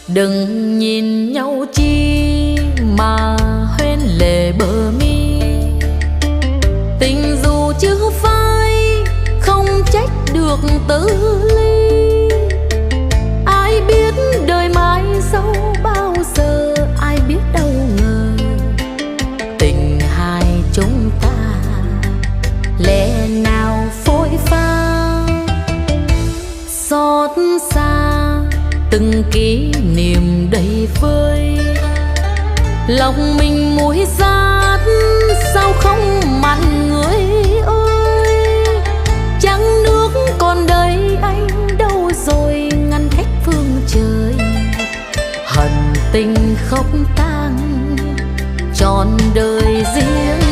Đừng nhìn nhau chi mà hoen lệ bờ mi, tình dù chưa phai không trách được tử ly. Ai biết đời mai sau bao giờ, ai biết đâu ngờ tình hai chúng ta lẽ nào phôi pha. Xót xa từng kỷ niệm đầy vơi, lòng mình muối rát sao không mặn người ơi. Trăng nước còn đây anh đâu rồi ngăn cách phương trời, hận tình khóc tang trọn đời riêng